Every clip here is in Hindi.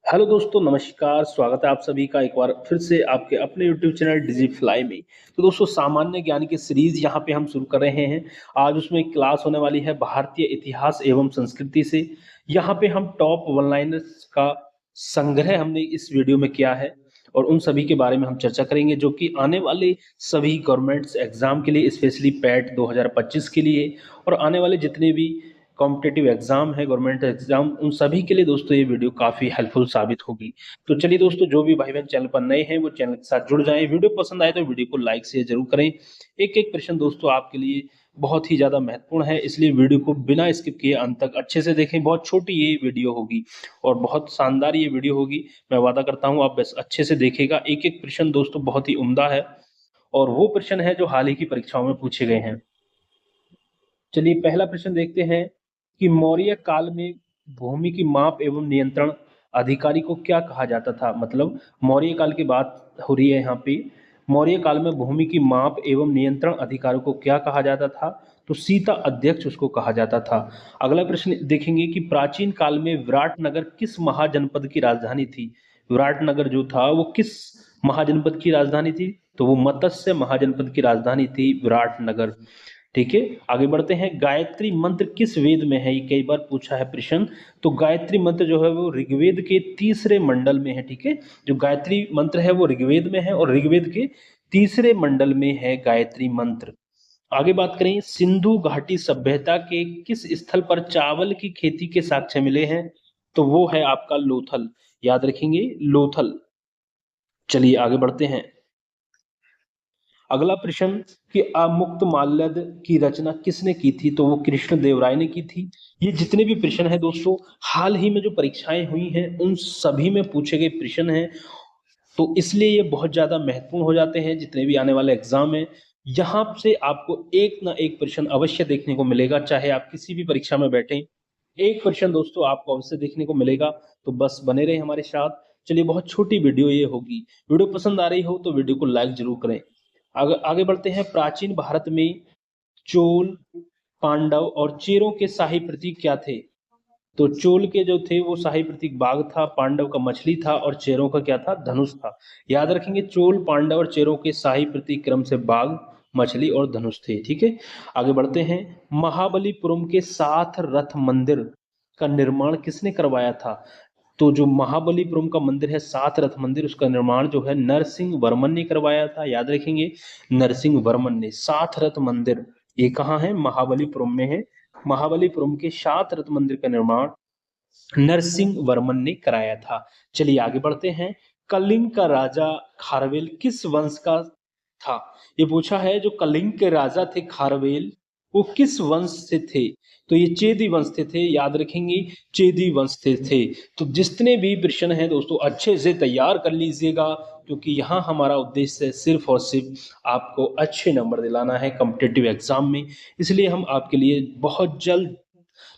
हेलो दोस्तों, नमस्कार। स्वागत है आप सभी का एक बार फिर से आपके अपने यूट्यूब चैनल डिजिफ्लाई में। तो दोस्तों, सामान्य ज्ञान की सीरीज यहाँ पे हम शुरू कर रहे हैं। आज उसमें एक क्लास होने वाली है भारतीय इतिहास एवं संस्कृति से। यहाँ पे हम टॉप वन लाइनर्स का संग्रह हमने इस वीडियो में किया है और उन सभी के बारे में हम चर्चा करेंगे जो कि आने वाले सभी गवर्नमेंट्स एग्जाम के लिए, स्पेशली पैट 2025 के लिए और आने वाले जितने भी कॉम्पिटिटिव एग्जाम है, गवर्नमेंट एग्जाम, उन सभी के लिए दोस्तों ये वीडियो काफी हेल्पफुल साबित होगी। तो चलिए दोस्तों, जो भी भाई बहन चैनल पर नए हैं वो चैनल के साथ जुड़ जाएं। वीडियो पसंद आए तो वीडियो को लाइक शेयर जरूर करें। एक एक प्रश्न दोस्तों आपके लिए बहुत ही ज्यादा महत्वपूर्ण है, इसलिए वीडियो को बिना स्किप किए अंत तक अच्छे से देखें। बहुत छोटी ये वीडियो होगी और बहुत शानदार ये वीडियो होगी। मैं वादा करता हूँ आप बस अच्छे से देखेगा। एक एक प्रश्न दोस्तों बहुत ही उम्दा है और वो प्रश्न है जो हाल ही की परीक्षाओं में पूछे गए हैं। चलिए पहला प्रश्न देखते हैं कि मौर्य काल में भूमि की माप एवं नियंत्रण अधिकारी को क्या कहा जाता था। मतलब मौर्य काल की बात हो रही है यहाँ पे। मौर्य काल में भूमि की माप एवं नियंत्रण अधिकारी को क्या कहा जाता था? तो सीता अध्यक्ष उसको कहा जाता था। अगला प्रश्न देखेंगे कि प्राचीन काल में विराटनगर किस महाजनपद की राजधानी थी। विराटनगर जो था वो किस महाजनपद की राजधानी थी? तो वो मत्स्य महाजनपद की राजधानी थी विराटनगर। ठीक है, आगे बढ़ते हैं। गायत्री मंत्र किस वेद में है? ये कई बार पूछा है प्रश्न। तो गायत्री मंत्र जो है वो ऋग्वेद के तीसरे मंडल में है। ठीक है, जो गायत्री मंत्र है वो ऋग्वेद में है और ऋग्वेद के तीसरे मंडल में है गायत्री मंत्र। आगे बात करें, सिंधु घाटी सभ्यता के किस स्थल पर चावल की खेती के साक्ष्य मिले हैं? तो वो है आपका लोथल। याद रखेंगे, लोथल। चलिए आगे बढ़ते हैं। अगला प्रश्न कि अमुक्त माल्यद की रचना किसने की थी? तो वो कृष्ण देव राय ने की थी। ये जितने भी प्रश्न हैं दोस्तों, हाल ही में जो परीक्षाएं हुई हैं उन सभी में पूछे गए प्रश्न हैं, तो इसलिए ये बहुत ज्यादा महत्वपूर्ण हो जाते हैं। जितने भी आने वाले एग्जाम है, यहाँ से आपको एक ना एक प्रश्न अवश्य देखने को मिलेगा, चाहे आप किसी भी परीक्षा में बैठे, एक प्रश्न दोस्तों आपको अवश्य देखने को मिलेगा। तो बस बने रहे हमारे साथ। चलिए, बहुत छोटी वीडियो ये होगी। वीडियो पसंद आ रही हो तो वीडियो को लाइक जरूर करें। आगे आगे बढ़ते हैं। प्राचीन भारत में चोल, पांडव और चेरों के शाही प्रतीक क्या थे? तो चोल के जो थे वो शाही प्रतीक बाघ था, पांडव का मछली था और चेरों का क्या था? धनुष था। याद रखेंगे, चोल, पांडव और चेरों के शाही प्रतीक क्रम से बाघ, मछली और धनुष थे। ठीक है, आगे बढ़ते हैं। महाबलीपुरम के साथ रथ मंदिर का निर्माण किसने करवाया था? तो जो महाबलीपुरम का मंदिर है, सात रथ मंदिर, उसका निर्माण जो है नरसिंह वर्मन ने करवाया था। याद रखेंगे, नरसिंह वर्मन ने। सात रथ मंदिर ये कहाँ है? महाबलीपुरम में है। महाबलीपुरम के सात रथ मंदिर का निर्माण नरसिंह वर्मन ने कराया था। चलिए आगे बढ़ते हैं। कलिंग का राजा खारवेल किस वंश का था? ये पूछा है, जो कलिंग के राजा थे खारवेल, वो किस वंश से थे? तो ये चेदी वंश से थे। याद रखेंगे, चेदी वंश से थे। तो जितने भी प्रश्न हैं दोस्तों अच्छे से तैयार कर लीजिएगा, क्योंकि यहाँ हमारा उद्देश्य है सिर्फ और सिर्फ आपको अच्छे नंबर दिलाना है कॉम्पिटिटिव एग्जाम में। इसलिए हम आपके लिए बहुत जल्द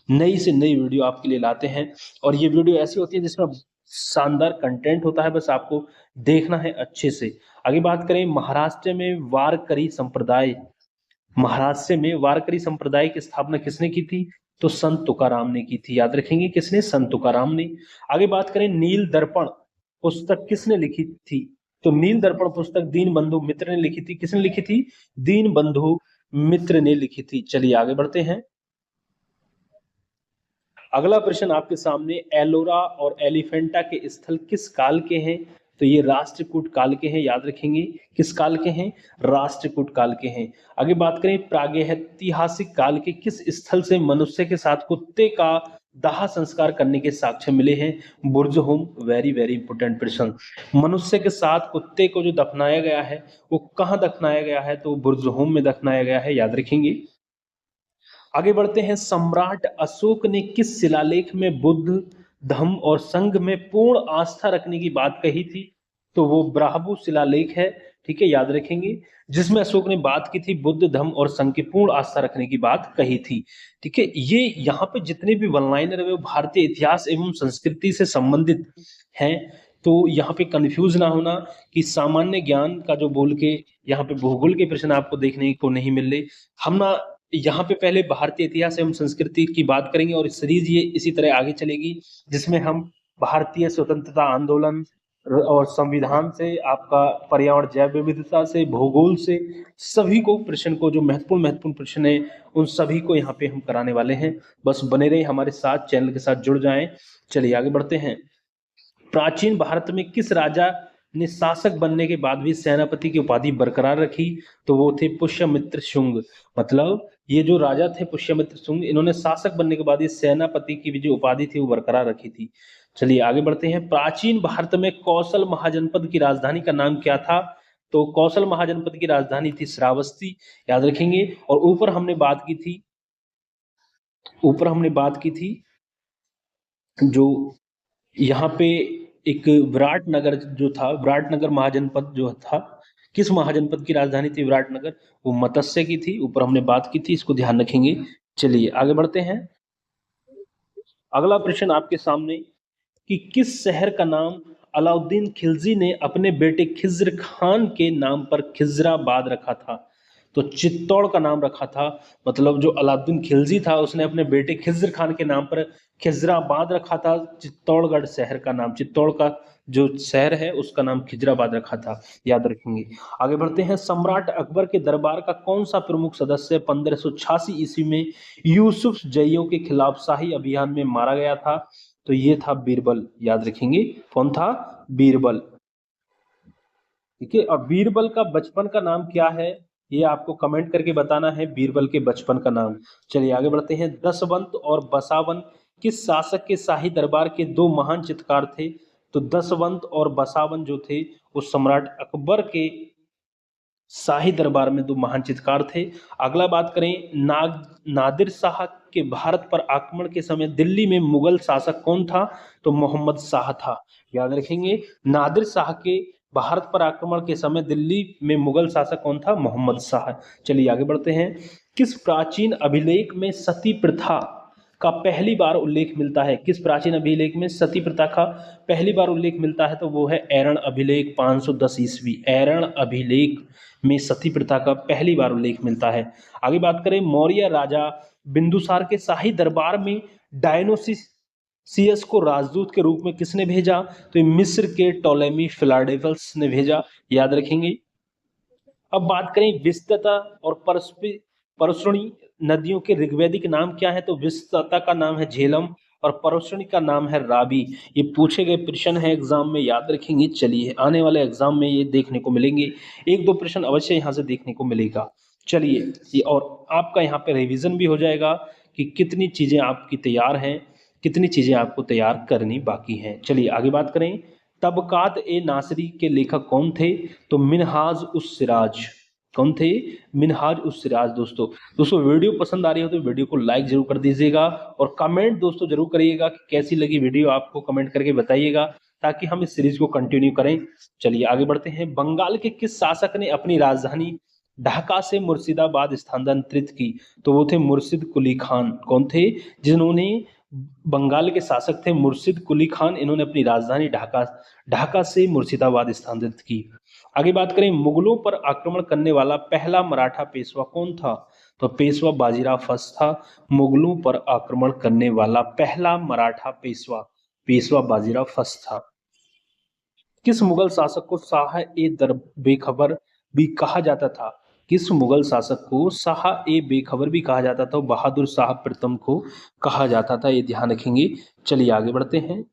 नई से नई वीडियो आपके लिए लाते हैं और ये वीडियो ऐसी होती है जिसमें शानदार कंटेंट होता है, बस आपको देखना है अच्छे से। आगे बात करें, महाराष्ट्र में वारकरी संप्रदाय, महाराष्ट्र में वारकरी संप्रदाय की स्थापना किसने की थी? तो संत तुकाराम ने की थी। याद रखेंगे, किसने? संत तुकाराम ने। आगे बात करें, नील दर्पण पुस्तक किसने लिखी थी? तो नील दर्पण पुस्तक दीन बंधु मित्र ने लिखी थी। किसने लिखी थी? दीन बंधु मित्र ने लिखी थी। चलिए आगे बढ़ते हैं। अगला प्रश्न आपके सामने, एलोरा और एलिफेंटा के स्थल किस काल के हैं? तो ये राष्ट्रकूट काल के हैं। याद रखेंगे, किस काल के हैं? राष्ट्रकूट काल के हैं। आगे बात करें, प्रागैतिहासिक काल के किस स्थल से मनुष्य के साथ कुत्ते का दाह संस्कार करने के साक्ष्य मिले हैं? बुर्जहोम। वेरी वेरी इंपोर्टेंट प्रश्न। मनुष्य के साथ कुत्ते को जो दफनाया गया है वो कहाँ दफनाया गया है? तो बुर्जहोम में दफनाया गया है। याद रखेंगे। आगे बढ़ते हैं। सम्राट अशोक ने किस शिलालेख में बुद्ध, धम्म और संघ में पूर्ण आस्था रखने की बात कही थी? तो वो ब्राह्मु शिलालेख है। ठीक है, याद रखेंगे, जिसमें अशोक ने बात की थी बुद्ध, धम्म और संघ की पूर्ण आस्था रखने की बात कही थी। ठीक है, ये यहाँ पे जितने भी वन लाइनर है वो भारतीय इतिहास एवं संस्कृति से संबंधित हैं। तो यहाँ पे कंफ्यूज ना होना कि सामान्य ज्ञान का जो बोल के यहाँ पे भूगोल के प्रश्न आपको देखने को नहीं मिल रहे। हम ना यहाँ पे पहले भारतीय इतिहास एवं संस्कृति की बात करेंगे और सीरीज ये इसी तरह आगे चलेगी, जिसमें हम भारतीय स्वतंत्रता आंदोलन और संविधान से, आपका पर्यावरण जैव विविधता से, भूगोल से, सभी को प्रश्न को, जो महत्वपूर्ण महत्वपूर्ण प्रश्न है उन सभी को यहाँ पे हम कराने वाले हैं। बस बने रहे हमारे साथ, चैनल के साथ जुड़ जाएं। चलिए आगे बढ़ते हैं। प्राचीन भारत में किस राजा ने शासक बनने के बाद भी सेनापति की उपाधि बरकरार रखी? तो वो थे पुष्यमित्र शुंग। मतलब ये जो राजा थे पुष्यमित्र शुंग, इन्होंने शासक बनने के बाद ये सेनापति की भी जो उपाधि थी वो बरकरार रखी थी। चलिए आगे बढ़ते हैं। प्राचीन भारत में कौशल महाजनपद की राजधानी का नाम क्या था? तो कौशल महाजनपद की राजधानी थी श्रावस्ती, याद रखेंगे। और ऊपर हमने बात की थी जो यहाँ पे एक विराटनगर जो था, विराटनगर महाजनपद जो था, किस महाजनपद की राजधानी थी विराटनगर? वो मत्स्य की थी, ऊपर हमने बात की थी, इसको ध्यान रखेंगे। चलिए आगे बढ़ते हैं। अगला प्रश्न आपके सामने कि किस शहर का नाम अलाउद्दीन खिलजी ने अपने बेटे खिज्र खान के नाम पर खिजराबाद रखा था? तो चित्तौड़ का नाम रखा था। मतलब जो अलाउद्दीन खिलजी था उसने अपने बेटे खिज्र खान के नाम पर खिजराबाद रखा था। चित्तौड़गढ़ शहर का नाम, चित्तौड़ का जो शहर है उसका नाम खिजराबाद रखा था, याद रखेंगे। आगे बढ़ते हैं। सम्राट अकबर के दरबार का कौन सा प्रमुख सदस्य 1586 ईस्वी में यूसुफ जइयों के खिलाफ शाही अभियान में मारा गया था? तो ये था बीरबल, याद रखेंगे। कौन था? बीरबल। ठीक है। और बीरबल का बचपन का नाम क्या है, ये आपको कमेंट करके बताना है, बीरबल के बचपन का नाम। चलिए आगे बढ़ते हैं। दसवंत और बसावन किस शासक के शाही दरबार के दो महान चित्रकार थे? तो दसवंत और बसावन जो थे वो सम्राट अकबर के शाही दरबार में दो महान चित्रकार थे। अगला बात करें, नादिर शाह के भारत पर आक्रमण के समय दिल्ली में मुगल शासक कौन था? तो मोहम्मद शाह था, याद रखेंगे। नादिर शाह के भारत पर आक्रमण के समय दिल्ली में मुगल शासक कौन था? मोहम्मद शाह। चलिए आगे बढ़ते हैं। किस प्राचीन अभिलेख में सती प्रथा का पहली बार उल्लेख मिलता है? किस प्राचीन अभिलेख में सती प्रथा का पहली बार उल्लेख मिलता है? तो वो है एरण अभिलेख 510 ईस्वी। एरण अभिलेख में सती प्रथा का पहली बार उल्लेख मिलता है। आगे बात करें, मौर्य राजा बिंदुसार के शाही दरबार में डायनोसियस को राजदूत के रूप में किसने भेजा? तो मिस्र के टोलेमी फिलाडेल्फस ने भेजा, याद रखेंगे। अब बात करें विस्तता और परसुणी नदियों के ऋग्वैदिक नाम क्या है? तो विस्तता का नाम है झेलम और परसुणी का नाम है रावी। ये पूछे गए प्रश्न है एग्जाम में, याद रखेंगे। चलिए आने वाले एग्जाम में ये देखने को मिलेंगे, एक दो प्रश्न अवश्य यहाँ से देखने को मिलेगा। चलिए ये और आपका यहाँ पे रिवीजन भी हो जाएगा कि कितनी चीजें आपकी तैयार हैं, कितनी चीजें आपको तैयार करनी बाकी हैं। चलिए आगे बात करें। तबकात ए नासरी के लेखक कौन थे? तो मिनहाज उस सिराज। कौन थे? मिनहाज उस सिराज। दोस्तों वीडियो पसंद आ रही हो तो वीडियो को लाइक जरूर कर दीजिएगा और कमेंट दोस्तों जरूर करिएगा कि कैसी लगी वीडियो, आपको कमेंट करके बताइएगा ताकि हम इस सीरीज को कंटिन्यू करें। चलिए आगे बढ़ते हैं। बंगाल के किस शासक ने अपनी राजधानी ढाका से मुर्शिदाबाद स्थानांतरित की? तो वो थे मुर्शिद कुली खान। कौन थे? जिन्होंने, बंगाल के शासक थे मुर्शिद कुली खान, इन्होंने अपनी राजधानी ढाका से मुर्शिदाबाद स्थानांतरित की। आगे बात करें, मुगलों पर आक्रमण करने वाला पहला मराठा पेशवा कौन था? तो पेशवा बाजीराव फर्स्ट था। मुगलों पर आक्रमण करने वाला पहला मराठा पेशवा बाजीराव फर्स्ट था। किस मुगल शासक को शाह ए दर बेखबर भी कहा जाता था? किस मुगल शासक को शाह ए बेखबर भी कहा जाता था? बहादुर शाह प्रथम को कहा जाता था, ये ध्यान रखेंगे। चलिए आगे बढ़ते हैं।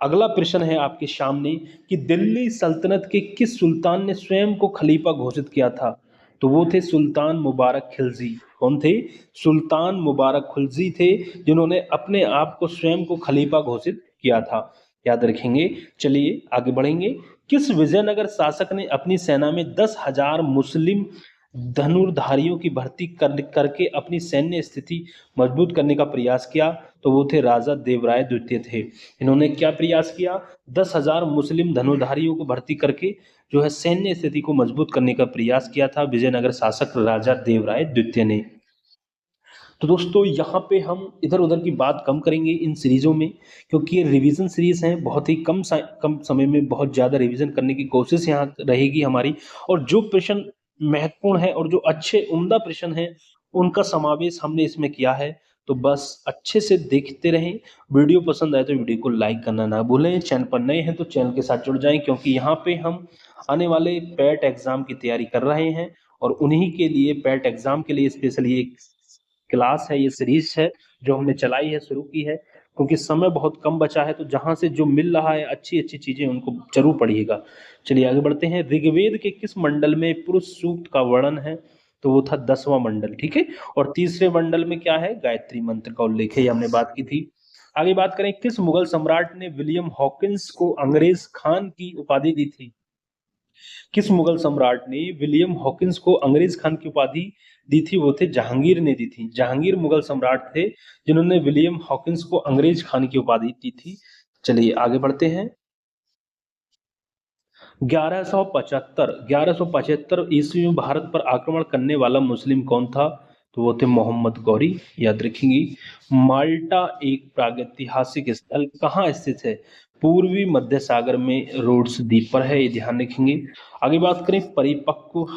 अगला प्रश्न है आपके सामने कि दिल्ली सल्तनत के किस सुल्तान ने स्वयं को खलीफा घोषित किया था? तो वो थे सुल्तान मुबारक खिलजी। कौन थे? सुल्तान मुबारक खिलजी थे जिन्होंने अपने आप को स्वयं को खलीफा घोषित किया था, याद रखेंगे। चलिए आगे बढ़ेंगे। किस विजयनगर शासक ने अपनी सेना में 10,000 मुस्लिम धनुर्धारियों की भर्ती करके अपनी सैन्य स्थिति मजबूत करने का प्रयास किया? तो वो थे राजा देवराय द्वितीय थे। इन्होंने क्या प्रयास किया? 10,000 मुस्लिम धनुर्धारियों को भर्ती करके जो है सैन्य स्थिति को मजबूत करने का प्रयास किया था विजयनगर शासक राजा देवराय द्वितीय ने। तो दोस्तों यहाँ पे हम इधर उधर की बात कम करेंगे इन सीरीजों में, क्योंकि ये रिवीजन सीरीज हैं, बहुत ही कम समय में बहुत ज़्यादा रिवीजन करने की कोशिश यहाँ रहेगी हमारी। और जो प्रश्न महत्वपूर्ण है और जो अच्छे उम्दा प्रश्न हैं उनका समावेश हमने इसमें किया है। तो बस अच्छे से देखते रहें। वीडियो पसंद आए तो वीडियो को लाइक करना ना भूलें। चैनल पर नए हैं तो चैनल के साथ जुड़ जाएं, क्योंकि यहाँ पे हम आने वाले पैट एग्जाम की तैयारी कर रहे हैं और उन्हीं के लिए, पैट एग्जाम के लिए स्पेशल ये क्लास है, ये सीरीज है जो हमने चलाई है, शुरू की है, क्योंकि समय बहुत कम बचा है। तो जहां से जो मिल रहा है अच्छी अच्छी चीजें उनको जरूर पढ़िएगा। चलिए आगे बढ़ते हैं। ऋग्वेद के किस मंडल में पुरुष सूक्त का वर्णन है? तो वो था 10वां मंडल, ठीक है। और तीसरे मंडल में क्या है? गायत्री मंत्र का उल्लेख है, ये हमने बात की थी। आगे बात करें, किस मुगल सम्राट ने विलियम हॉकिंस को अंग्रेज खान की उपाधि दी थी? किस मुगल सम्राट ने विलियम हॉकिंस को अंग्रेज खान की उपाधि दी थी? वो थे जहांगीर ने दी थी। जहांगीर मुगल सम्राट थे जिन्होंने विलियम हॉकिंस को अंग्रेज खान की उपाधि दी थी। चलिए आगे बढ़ते हैं। 1175 ईस्वी में भारत पर आक्रमण करने वाला मुस्लिम कौन था? तो वो थे मोहम्मद गौरी, याद रखेंगे। माल्टा एक प्रागैतिहासिक स्थल कहाँ स्थित है? पूर्वी मध्य सागर में, रोड्स द्वीप पर है, ये ध्यान रखेंगे। आगे बात करें, परिपक्व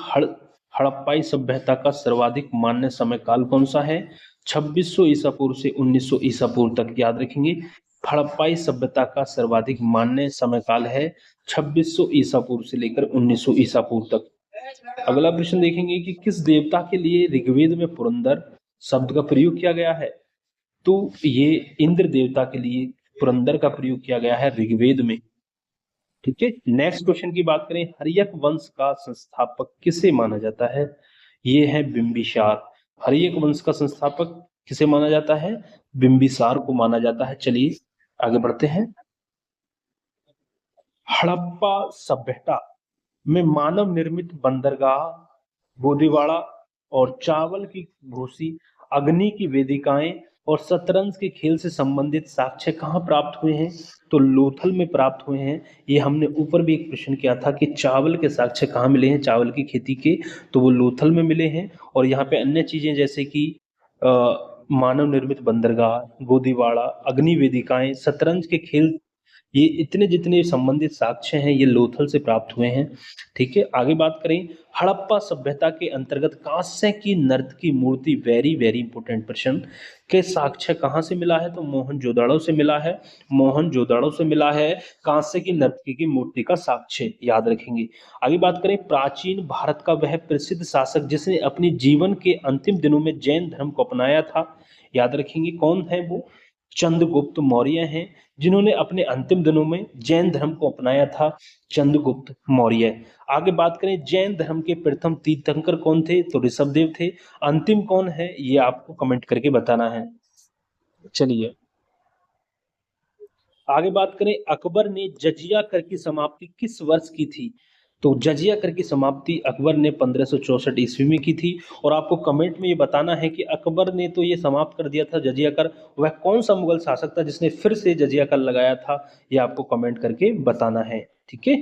हड़प्पाई सभ्यता का सर्वाधिक मान्य समय काल कौन सा है? 2600 ईसा पूर्व से 1900 ईसा पूर्व तक, याद रखेंगे। हड़प्पाई सभ्यता का सर्वाधिक मान्य समय काल है 2600 ईसा पूर्व से लेकर 1900 ईसा पूर्व तक। अगला प्रश्न देखेंगे कि किस देवता के लिए ऋग्वेद में पुरंदर शब्द का प्रयोग किया गया है? तो ये इंद्र देवता के लिए पुरंदर का प्रयोग किया गया है ऋग्वेद में, ठीक है। नेक्स्ट क्वेश्चन की बात करें, हर्यक वंश का संस्थापक किसे माना जाता है? ये है बिंबिसार। हर्यक वंश का संस्थापक किसे माना जाता है? बिंबिसार को माना जाता है। चलिए आगे बढ़ते हैं। हड़प्पा सभ्यता में मानव निर्मित बंदरगाह, बोदीवाड़ा और चावल की भूसी, अग्नि की वेदिकाएं और शतरंज के खेल से संबंधित साक्ष्य कहाँ प्राप्त हुए हैं? तो लोथल में प्राप्त हुए हैं। ये हमने ऊपर भी एक प्रश्न किया था कि चावल के साक्ष्य कहाँ मिले हैं, चावल की खेती के, तो वो लोथल में मिले हैं। और यहाँ पे अन्य चीजें जैसे कि मानव निर्मित बंदरगाह, गोदीवाड़ा, अग्नि वेदिकाएं, शतरंज के खेल, ये इतने जितने संबंधित साक्ष्य हैं ये लोथल से प्राप्त हुए हैं, ठीक है। आगे बात करें, हड़प्पा सभ्यता के अंतर्गत कांस्य की नर्तकी मूर्ति, वेरी वेरी इंपोर्टेंट प्रश्न, के साक्ष्य कहाँ से मिला है? तो मोहनजोदड़ो से मिला है। मोहनजोदड़ो से मिला है कांस्य की नर्तकी की मूर्ति का साक्ष्य, याद रखेंगे। आगे बात करें, प्राचीन भारत का वह प्रसिद्ध शासक जिसने अपने जीवन के अंतिम दिनों में जैन धर्म को अपनाया था, याद रखेंगे। कौन है वो? चंद्रगुप्त मौर्य हैं, जिन्होंने अपने अंतिम दिनों में जैन धर्म को अपनाया था, चंद्रगुप्त मौर्य। आगे बात करें, जैन धर्म के प्रथम तीर्थंकर कौन थे? तो ऋषभदेव थे। अंतिम कौन है ये आपको कमेंट करके बताना है। चलिए आगे बात करें, अकबर ने जजिया कर की समाप्ति किस वर्ष की थी? तो जजिया कर की समाप्ति अकबर ने 1564 ईस्वी में की थी। और आपको कमेंट में ये बताना है कि अकबर ने तो ये समाप्त कर दिया था जजिया कर, वह कौन सा मुगल शासक था जिसने फिर से जजिया कर लगाया था, ये आपको कमेंट करके बताना है, ठीक है।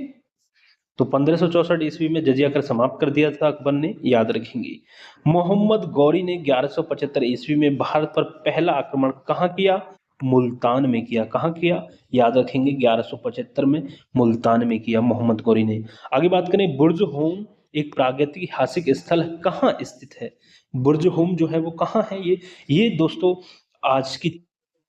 तो 1564 ईस्वी में जजिया कर समाप्त कर दिया था अकबर ने, याद रखेंगे। मोहम्मद गौरी ने 1175 ईस्वी में भारत पर पहला आक्रमण कहाँ किया? मुल्तान में किया। कहाँ किया? याद रखेंगे 1175 में मुल्तान में किया मोहम्मद गौरी ने। आगे बात करें, बुर्ज होम एक प्रागैतिहासिक स्थल कहाँ स्थित है? बुर्ज होम जो है वो कहाँ है? ये दोस्तों आज की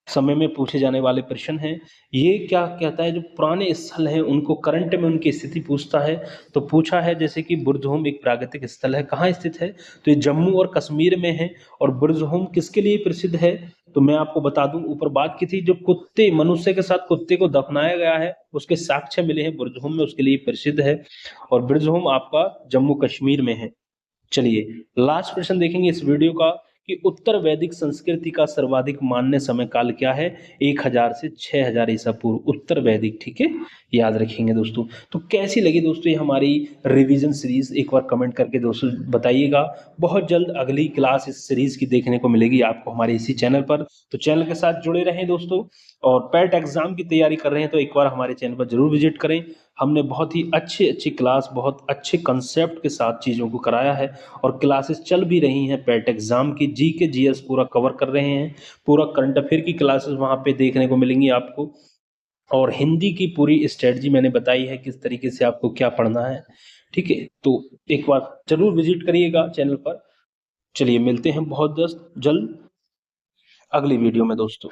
समय में पूछे जाने वाले प्रश्न हैं। ये क्या कहता है, जो पुराने स्थल हैं उनको करंट में उनकी स्थिति पूछता है। तो पूछा है जैसे कि बुर्जहोम एक प्राकृतिक स्थल है, कहाँ स्थित है? तो ये जम्मू और कश्मीर में है। और बुर्जहोम किसके लिए प्रसिद्ध है? तो मैं आपको बता दूं, ऊपर बात की थी, जो कुत्ते, मनुष्य के साथ कुत्ते को दफनाया गया है उसके साक्ष्य मिले हैं बुर्जहोम में, उसके लिए प्रसिद्ध है। और बुर्जहोम आपका जम्मू कश्मीर में है। चलिए लास्ट प्रश्न देखेंगे इस वीडियो का, कि उत्तर वैदिक संस्कृति का सर्वाधिक मान्य समय काल क्या है? 1000 से 6000 ईसा पूर्व, उत्तर वैदिक, ठीक है, याद रखेंगे दोस्तों। तो कैसी लगी दोस्तों ये हमारी रिवीजन सीरीज, एक बार कमेंट करके दोस्तों बताइएगा। बहुत जल्द अगली क्लास इस सीरीज की देखने को मिलेगी आपको हमारे इसी चैनल पर, तो चैनल के साथ जुड़े रहें दोस्तों। और पैट एग्जाम की तैयारी कर रहे हैं तो एक बार हमारे चैनल पर जरूर विजिट करें। हमने बहुत ही अच्छी अच्छी क्लास, बहुत अच्छे कंसेप्ट के साथ चीज़ों को कराया है। और क्लासेस चल भी रही हैं पैट एग्जाम की, जी के जीएस पूरा कवर कर रहे हैं, पूरा करंट अफेयर की क्लासेस वहाँ पे देखने को मिलेंगी आपको। और हिंदी की पूरी स्ट्रेटजी मैंने बताई है किस तरीके से आपको क्या पढ़ना है, ठीक है। तो एक बार जरूर विजिट करिएगा चैनल पर। चलिए मिलते हैं बहुत जल्द। अगली वीडियो में दोस्तों।